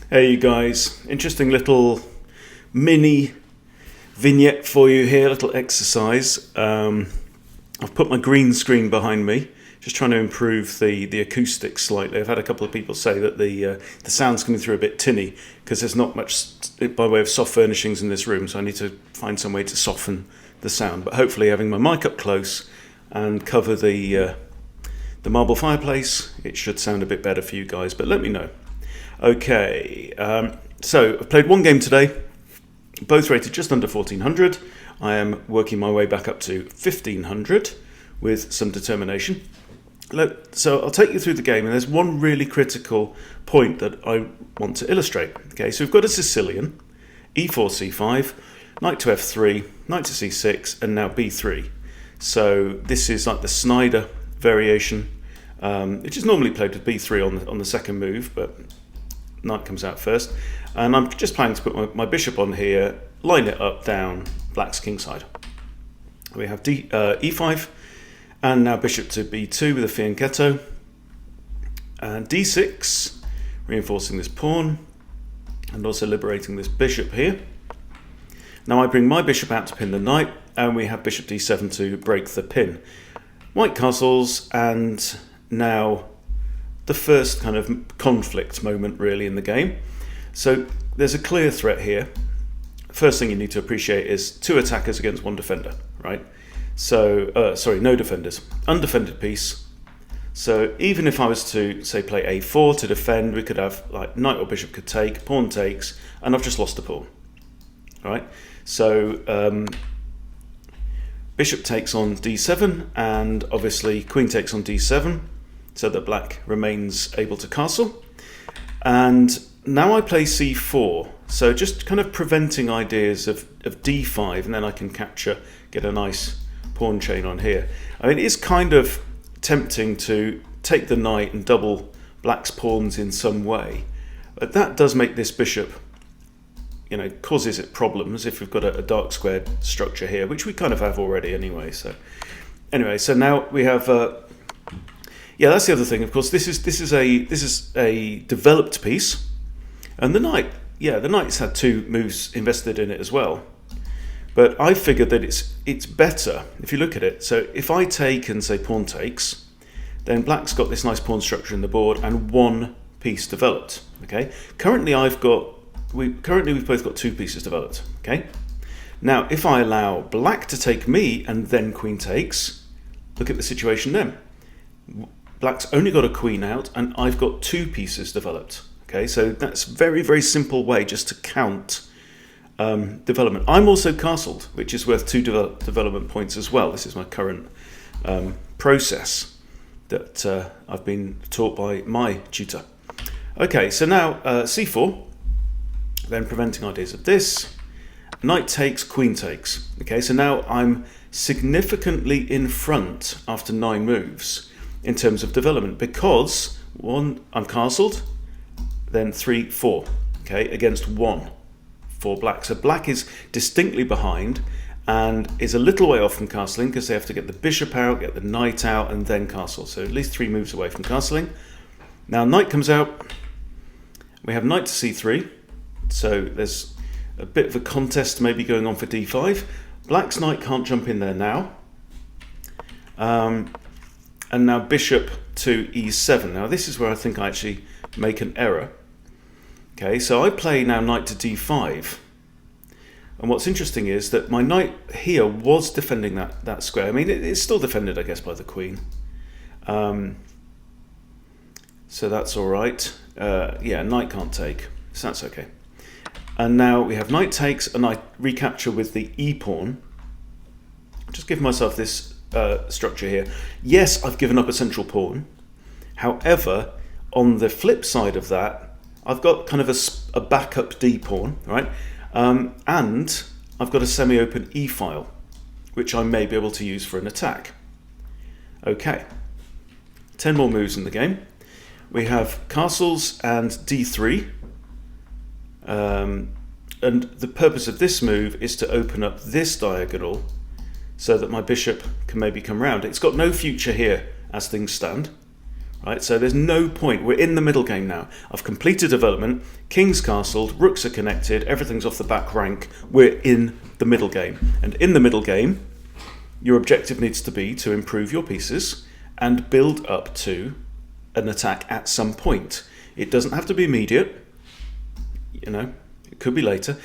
Hey you guys, interesting little mini vignette for you here, little exercise. I've put my green screen behind me, just trying to improve the acoustics slightly. I've had a couple of people say that the sound's coming through a bit tinny because there's not much by way of soft furnishings in this room, so I need to find some way to soften the sound. But hopefully having my mic up close and cover the marble fireplace, it should sound a bit better for you guys, but let me know. Okay, so I've played one game today, both rated just under 1400. I am working my way back up to 1500 with some determination. So I'll take you through the game, and there's one really critical point that I want to illustrate. Okay, so we've got a Sicilian, e4, c5, knight to f3, knight to c6, and now b3. So this is like the Snyder variation, which is normally played with b3 on the second move, but knight comes out first, and I'm just planning to put my bishop on here, line it up down black's kingside. We have e5, and now bishop to b2 with a fianchetto, and d6, reinforcing this pawn and also liberating this bishop here. Now I bring my bishop out to pin the knight, and we have bishop d7 to break the pin. White castles, and now the first kind of conflict moment really in the game. So there's a clear threat here. First thing you need to appreciate is two attackers against one defender, right? So, sorry, no defenders. Undefended piece. So even if I was to, say, play a4 to defend, we could have, like, knight or bishop could take, pawn takes, and I've just lost a pawn, all right? So bishop takes on d7, and obviously queen takes on d7, so that black remains able to castle. And now I play c4, so just kind of preventing ideas of d5, and then I can get a nice pawn chain on here. I mean, it's kind of tempting to take the knight and double black's pawns in some way, but that does make this bishop, causes it problems if we've got a dark squared structure here, which we kind of have already anyway. So anyway, so now we have yeah, that's the other thing. Of course, this is a developed piece, and the knight's had two moves invested in it as well. But I figured that it's better if you look at it. So if I take and say pawn takes, then black's got this nice pawn structure in the board and one piece developed. Okay. Currently we've both got two pieces developed. Okay. Now if I allow black to take me and then queen takes, look at the situation then. Black's only got a queen out, and I've got two pieces developed. Okay, so that's a very, very simple way just to count development. I'm also castled, which is worth two development points as well. This is my current process that I've been taught by my tutor. Okay, so now c4, then preventing ideas of this. Knight takes, queen takes. Okay, so now I'm significantly in front after 9 moves in terms of development, because one, I'm castled, then 3, 4, okay, against 1 for black. So black is distinctly behind and is a little way off from castling because they have to get the bishop out, get the knight out, and then castle. So at least 3 moves away from castling. Now knight comes out, we have knight to c3, so there's a bit of a contest maybe going on for d5. Black's knight can't jump in there now. And now bishop to e7. Now this is where I think I actually make an error. Okay, so I play now knight to d5. And what's interesting is that my knight here was defending that square. I mean, it's still defended, I guess, by the queen. So that's all right. Yeah, knight can't take, so that's okay. And now we have knight takes, and I recapture with the e-pawn. Just give myself this structure here. Yes, I've given up a central pawn. However, on the flip side of that, I've got kind of a backup d pawn, right? And I've got a semi-open e file, which I may be able to use for an attack. Okay, 10 more moves in the game. We have castles and d3. And the purpose of this move is to open up this diagonal so that my bishop can maybe come round. It's got no future here as things stand, right? So there's no point. We're in the middle game now. I've completed development, king's castled, rooks are connected, everything's off the back rank. We're in the middle game. And in the middle game, your objective needs to be to improve your pieces and build up to an attack at some point. It doesn't have to be immediate, you know, it could be later.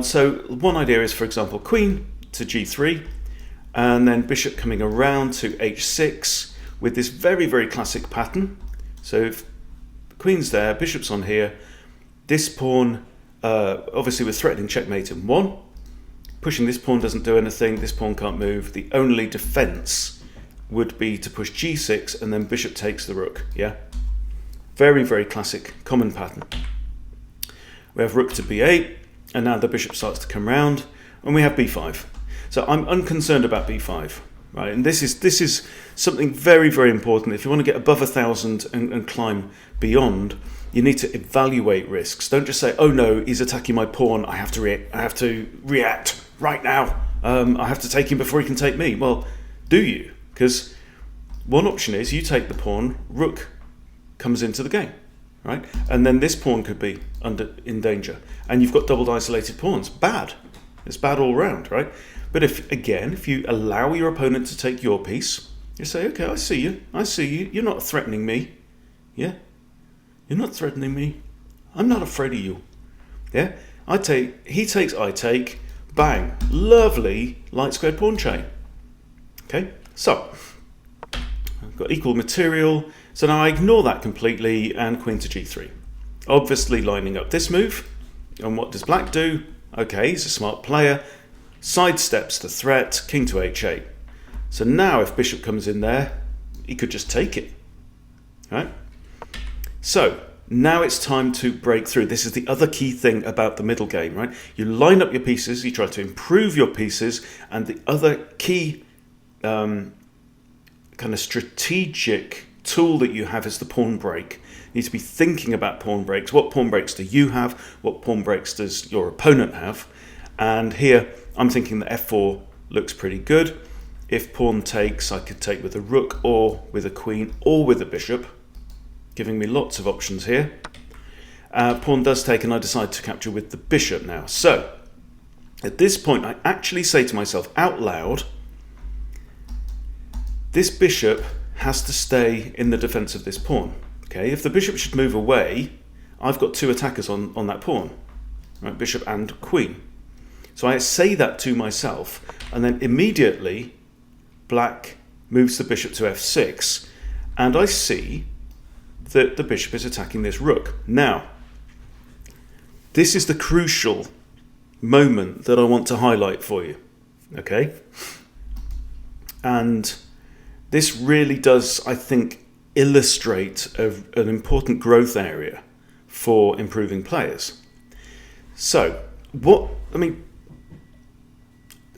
So one idea is, for example, queen to g3, and then bishop coming around to h6 with this very, very classic pattern. So if the queen's there, bishop's on here, this pawn, obviously we're threatening checkmate in 1. Pushing this pawn doesn't do anything, this pawn can't move. The only defense would be to push g6 and then bishop takes the rook, yeah? Very, very classic, common pattern. We have rook to b8, and now the bishop starts to come round, and we have b5. So I'm unconcerned about b5, right? And this is something very, very important. If you want to get above 1,000 and climb beyond, you need to evaluate risks. Don't just say, oh no, he's attacking my pawn, I have to react right now. I have to take him before he can take me. Well, do you? Because one option is you take the pawn, rook comes into the game, right? And then this pawn could be in danger. And you've got doubled isolated pawns. Bad. It's bad all round, right? But if you allow your opponent to take your piece, you say, okay, I see you. You're not threatening me. Yeah? You're not threatening me. I'm not afraid of you. Yeah? He takes, I take. Bang. Lovely light squared pawn chain. Okay? So, I've got equal material. So now I ignore that completely and queen to g3. Obviously lining up this move. And what does black do? Okay, he's a smart player. Sidesteps the threat, king to h8. So now if bishop comes in there, he could just take it. Right? So now it's time to break through. This is the other key thing about the middle game, right? You line up your pieces, you try to improve your pieces, and the other key kind of strategic tool that you have is the pawn break. You need to be thinking about pawn breaks. What pawn breaks do you have? What pawn breaks does your opponent have? And here I'm thinking that f4 looks pretty good. If pawn takes, I could take with a rook or with a queen or with a bishop, giving me lots of options here. Pawn does take and I decide to capture with the bishop now. So at this point I actually say to myself out loud, this bishop has to stay in the defense of this pawn. Okay, if the bishop should move away, I've got two attackers on that pawn, right? Bishop and queen. So I say that to myself, and then immediately black moves the bishop to f6, and I see that the bishop is attacking this rook. Now, this is the crucial moment that I want to highlight for you, okay? And this really does, I think, illustrate an important growth area for improving players. So,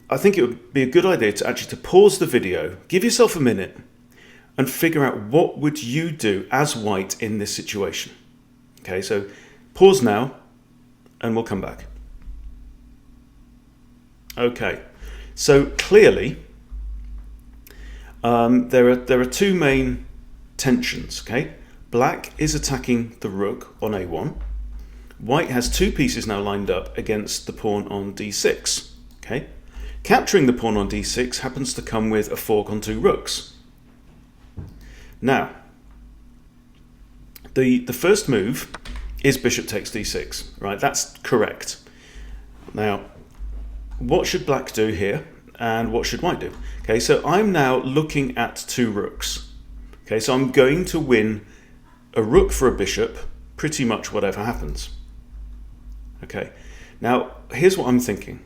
I think it would be a good idea to actually pause the video, give yourself a minute, and figure out what would you do as white in this situation. Okay, so pause now, and we'll come back. Okay, so clearly there are two main tensions. Okay, black is attacking the rook on a1. White has two pieces now lined up against the pawn on d6. Okay, capturing the pawn on d6 happens to come with a fork on two rooks. Now, the first move is bishop takes d6, right? That's correct. Now, what should black do here, and what should white do? Okay, so I'm now looking at two rooks. Okay, so I'm going to win a rook for a bishop, pretty much whatever happens. Okay, now here's what I'm thinking,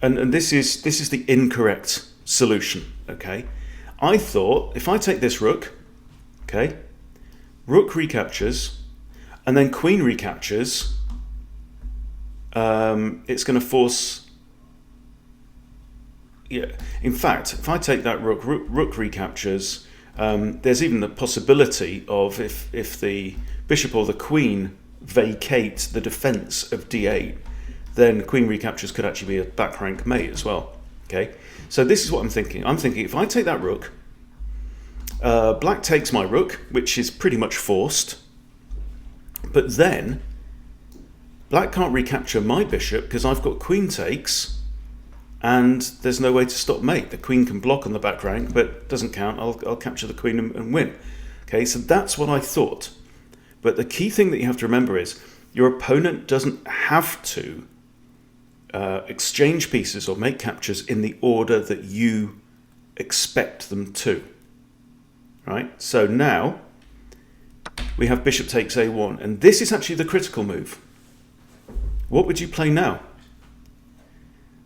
and this is the incorrect solution. Okay, I thought if I take this rook, okay, rook recaptures, and then queen recaptures, it's going to force. Yeah, in fact, if I take that rook recaptures, there's even the possibility of if the bishop or the queen vacate the defense of d8, then queen recaptures could actually be a back rank mate as well. Okay, so this is what I'm thinking. I'm thinking if I take that rook, Black takes my rook, which is pretty much forced. But then black can't recapture my bishop because I've got queen takes, and there's no way to stop mate. The queen can block on the back rank, but it doesn't count. I'll capture the queen and win. Okay, so that's what I thought. But the key thing that you have to remember is your opponent doesn't have to exchange pieces or make captures in the order that you expect them to. Right? So now we have bishop takes a1, and this is actually the critical move. What would you play now?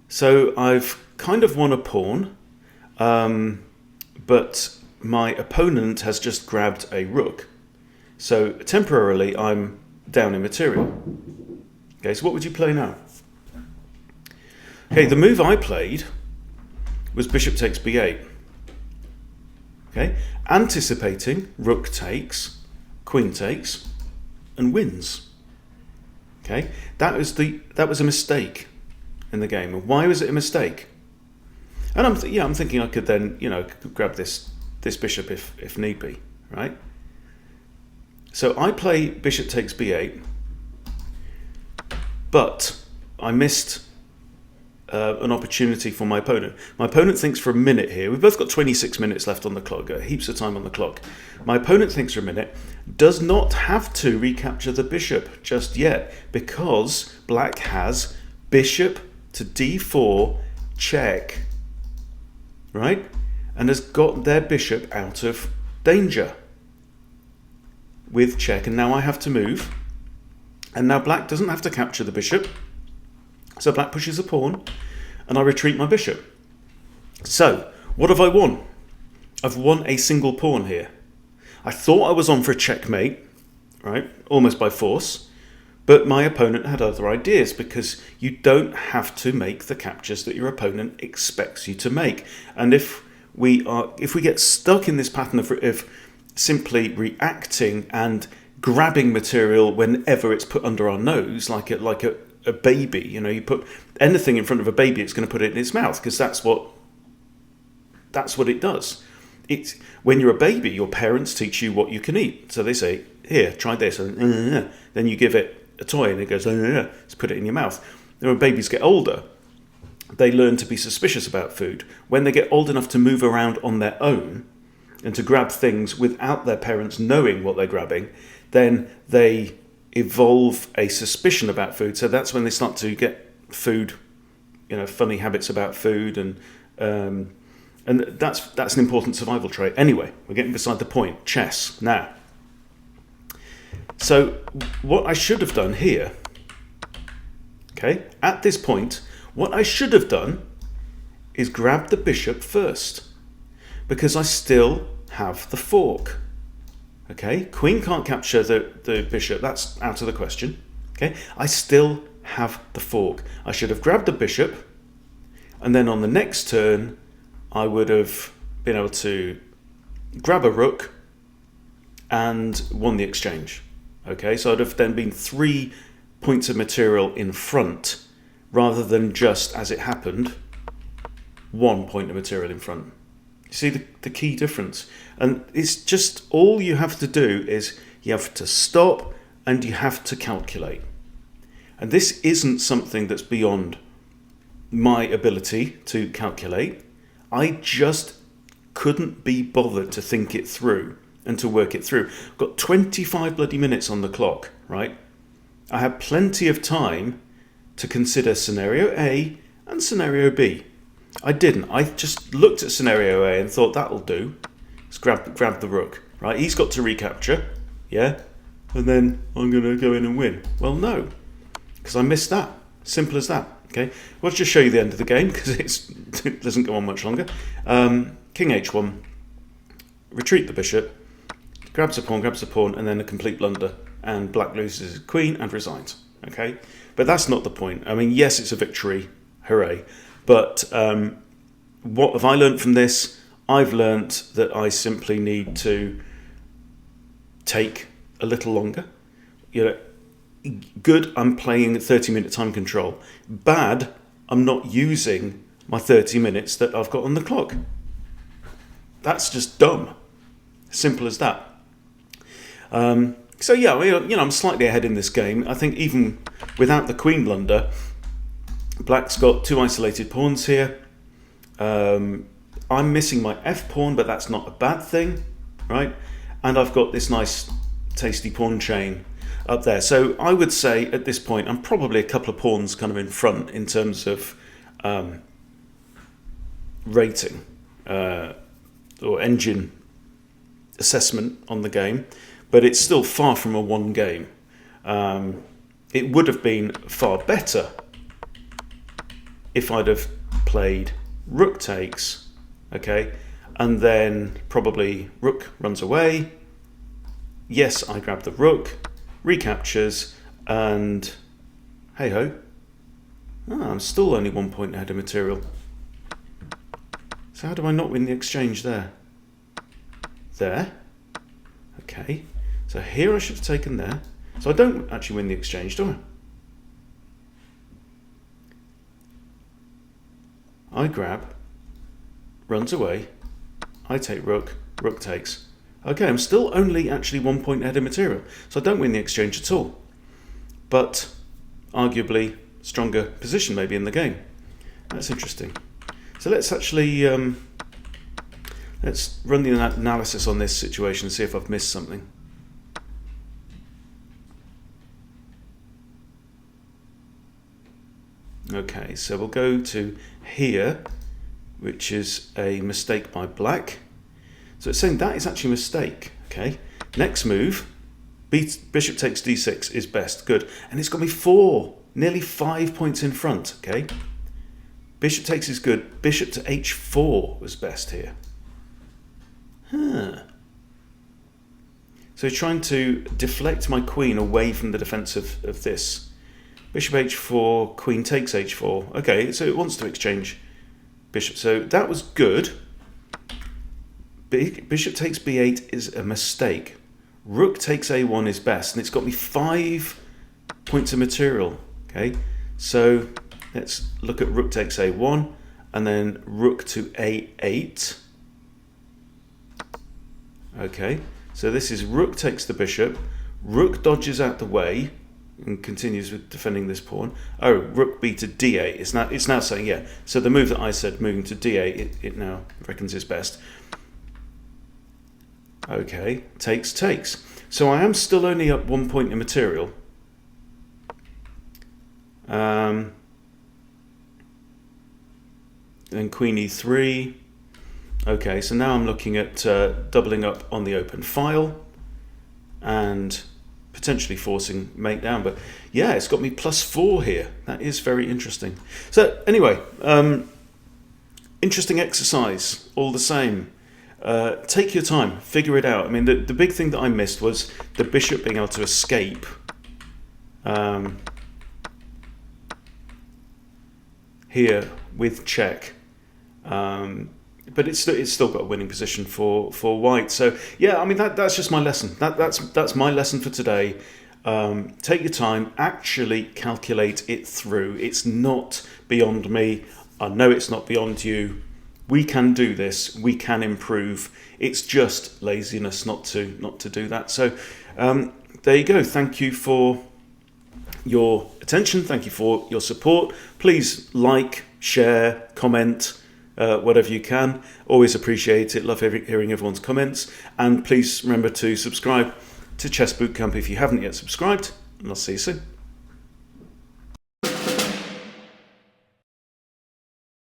So I've kind of won a pawn, but my opponent has just grabbed a rook. So temporarily I'm down in material. Okay, so what would you play now? Okay, the move I played was bishop takes b8. Okay, anticipating rook takes, queen takes, and wins. Okay, that was a mistake in the game. And why was it a mistake? And I'm thinking I could then could grab this bishop if need be, right? So I play bishop takes b8, but I missed an opportunity for my opponent. My opponent thinks for a minute here. We've both got 26 minutes left on the clock, heaps of time on the clock. My opponent thinks for a minute, does not have to recapture the bishop just yet because black has bishop to d4 check, right? And has got their bishop out of danger with check, and now I have to move. And now black doesn't have to capture the bishop. So black pushes a pawn, and I retreat my bishop. So, what have I won? I've won a single pawn here. I thought I was on for a checkmate, right? Almost by force. But my opponent had other ideas, because you don't have to make the captures that your opponent expects you to make. And if we get stuck in this pattern of simply reacting and grabbing material whenever it's put under our nose, like a baby, you put anything in front of a baby, it's going to put it in its mouth, because that's what it does. It's when you're a baby, your parents teach you what you can eat. So they say, here, try this, and then you give it a toy and it goes, let's put it in your mouth. Then when babies get older, they learn to be suspicious about food. When they get old enough to move around on their own and to grab things without their parents knowing what they're grabbing, then they evolve a suspicion about food. So that's when they start to get food, funny habits about food, and that's an important survival trait. Anyway, we're getting beside the point. Chess now. So what I should have done here, okay, at this point, what I should have done is grab the bishop first, because I still have the fork. Okay, queen can't capture the bishop, that's out of the question. Okay, I still have the fork. I should have grabbed the bishop, and then on the next turn I would have been able to grab a rook and won the exchange. Okay, so I'd have then been 3 points of material in front, rather than just, as it happened, 1 point of material in front. You see the key difference? And it's just, all you have to do is you have to stop and you have to calculate. And this isn't something that's beyond my ability to calculate. I just couldn't be bothered to think it through and to work it through. I've got 25 bloody minutes on the clock, right? I had plenty of time to consider scenario A and scenario B. I didn't. I just looked at scenario A and thought, that'll do. Let's grab the rook, right? He's got to recapture, yeah? And then I'm going to go in and win. Well, no, because I missed that. Simple as that, okay? Well, let's just show you the end of the game, because it doesn't go on much longer. King h1, retreat the bishop, grabs a pawn, and then a complete blunder. And black loses his queen and resigns, okay? But that's not the point. I mean, yes, it's a victory, hooray. But what have I learned from this? I've learnt that I simply need to take a little longer. Good, I'm playing 30-minute time control. Bad, I'm not using my 30 minutes that I've got on the clock. That's just dumb. Simple as that. So yeah, I'm slightly ahead in this game. I think even without the queen blunder, black's got 2 isolated pawns here. I'm missing my f pawn, but that's not a bad thing, right? And I've got this nice tasty pawn chain up there. So I would say at this point I'm probably a couple of pawns kind of in front in terms of rating or engine assessment on the game, but it's still far from a one game. It would have been far better if I'd have played rook takes, okay, and then probably rook runs away. Yes, I grab the rook, recaptures, and hey ho. I'm still only 1 point ahead of material. So how do I not win the exchange there? There. Okay. So here I should have taken there. So I don't actually win the exchange, do I? I grab, runs away, I take rook, rook takes. Okay, I'm still only actually 1 point ahead of material, so I don't win the exchange at all. But arguably stronger position maybe in the game. That's interesting. So let's actually let's run the analysis on this situation and see if I've missed something. Okay, so we'll go to here, which is a mistake by black. So it's saying that is actually a mistake. Okay, next move, bishop takes d6 is best. Good, and it's got me nearly 5 points in front. Okay, bishop takes is good. Bishop to h4 was best here. So he's trying to deflect my queen away from the defense of this. Bishop h4, queen takes h4. Okay, so it wants to exchange bishop. So that was good. Bishop takes b8 is a mistake. Rook takes a1 is best, and it's got me 5 points of material. Okay, so let's look at rook takes a1, and then rook to a8. Okay, so this is rook takes the bishop. Rook dodges out the way and continues with defending this pawn. Oh, rook b to d8. It's now saying, yeah, so the move that I said, moving to d8, it now reckons is best. Okay, takes. So I am still only up 1 point in material. Then queen e3. Okay, so now I'm looking at doubling up on the open file and potentially forcing mate down. But yeah, it's got me +4 here. That is very interesting. So anyway, interesting exercise all the same. Take your time, figure it out. I mean, the big thing that I missed was the bishop being able to escape. Here with check. But it's still got a winning position for white. So yeah, I mean that's just my lesson. That's my lesson for today. Take your time, actually calculate it through. It's not beyond me. I know it's not beyond you. We can do this. We can improve. It's just laziness not to do that. So there you go. Thank you for your attention. Thank you for your support. Please like, share, comment. Whatever you can. Always appreciate it. Love hearing everyone's comments. And please remember to subscribe to Chess Bootcamp if you haven't yet subscribed. And I'll see you soon.